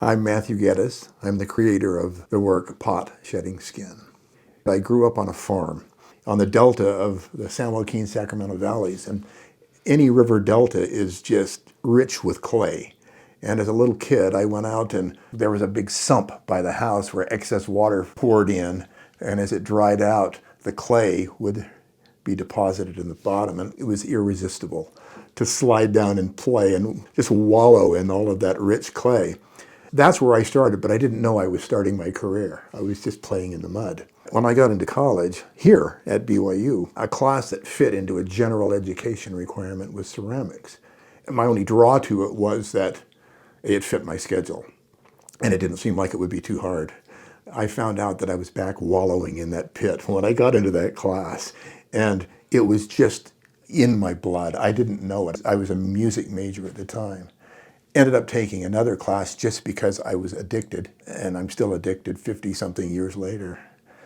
I'm Matthew Geddes. I'm the creator of the work Pot Shedding Skin. I grew up on a farm on the delta of the San Joaquin Sacramento valleys, and any river delta is just rich with clay. And as a little kid, I went out and there was a big sump by the house where excess water poured in, and as it dried out, the clay would be deposited in the bottom, and it was irresistible to slide down and play and just wallow in all of that rich clay. That's where I started, but I didn't know I was starting my career. I was just playing in the mud. When I got into college, here at BYU, a class that fit into a general education requirement was ceramics. And my only draw to it was that it fit my schedule, and it didn't seem like it would be too hard. I found out that I was back wallowing in that pit when I got into that class, and it was just in my blood. I didn't know it. I was a music major at the time. Ended up taking another class just because I was addicted, and I'm still addicted 50-something years later.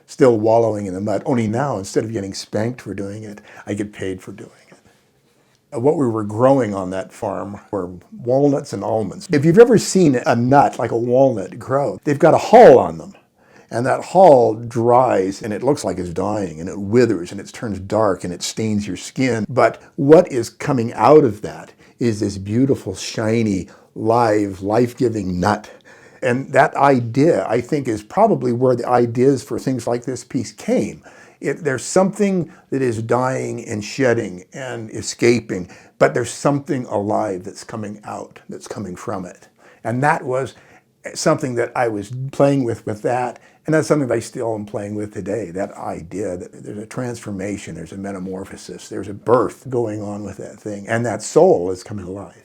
Still wallowing in the mud, only now instead of getting spanked for doing it, I get paid for doing it. What we were growing on that farm were walnuts and almonds. If you've ever seen a nut like a walnut grow, they've got a hull on them. And that hull dries and it looks like it's dying, and it withers and it turns dark and it stains your skin. But what is coming out of that is this beautiful, shiny, live, life-giving nut. And that idea, I think, is probably where the ideas for things like this piece came. There's something that is dying and shedding and escaping, but there's something alive that's coming out, that's coming from it. And that was something that I was playing with that, and that's something that I still am playing with today, that idea that there's a transformation, there's a metamorphosis, there's a birth going on with that thing, and that soul is coming alive.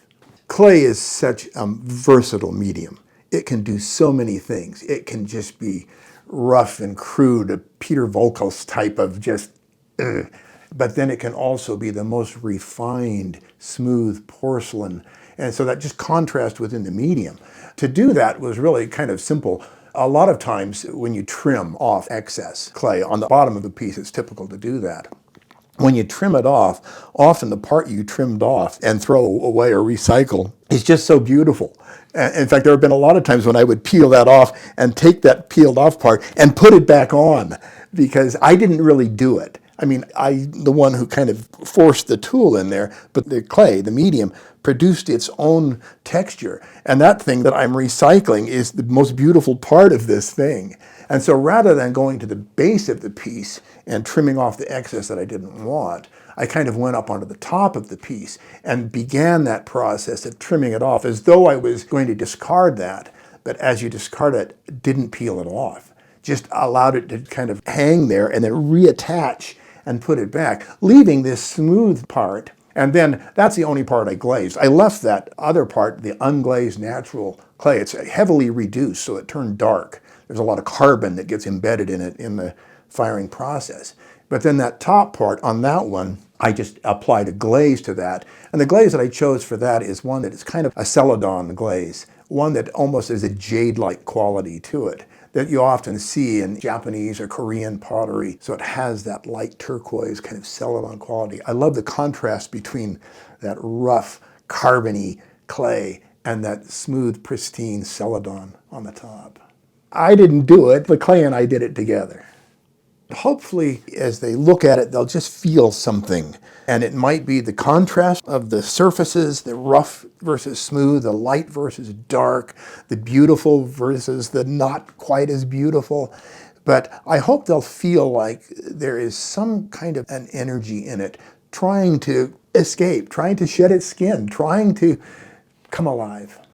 Clay is such a versatile medium. It can do so many things. It can just be rough and crude, a Peter Volkos type of just, but then it can also be the most refined, smooth porcelain. And so that just contrast within the medium. To do that was really kind of simple. A lot of times when you trim off excess clay on the bottom of the piece, it's typical to do that. When you trim it off, often the part you trimmed off and throw away or recycle is just so beautiful. In fact, there have been a lot of times when I would peel that off and take that peeled off part and put it back on because I didn't really do it. I mean, I'm the one who kind of forced the tool in there, but the clay, the medium, produced its own texture. And that thing that I'm recycling is the most beautiful part of this thing. And so rather than going to the base of the piece and trimming off the excess that I didn't want, I kind of went up onto the top of the piece and began that process of trimming it off as though I was going to discard that. But as you discard it, didn't peel it off. Just allowed it to kind of hang there and then reattach and put it back, leaving this smooth part. And then that's the only part I glazed. I left that other part, the unglazed natural clay. It's heavily reduced, so it turned dark. There's a lot of carbon that gets embedded in it in the firing process. But then that top part on that one, I just applied a glaze to that. And the glaze that I chose for that is one that is kind of a celadon glaze, one that almost has a jade-like quality to it that you often see in Japanese or Korean pottery. So it has that light turquoise kind of celadon quality. I love the contrast between that rough, carbony clay and that smooth, pristine celadon on the top. I didn't do it, the clay and I did it together. Hopefully, as they look at it, they'll just feel something. And it might be the contrast of the surfaces, the rough versus smooth, the light versus dark, the beautiful versus the not quite as beautiful. But I hope they'll feel like there is some kind of an energy in it, trying to escape, trying to shed its skin, trying to come alive.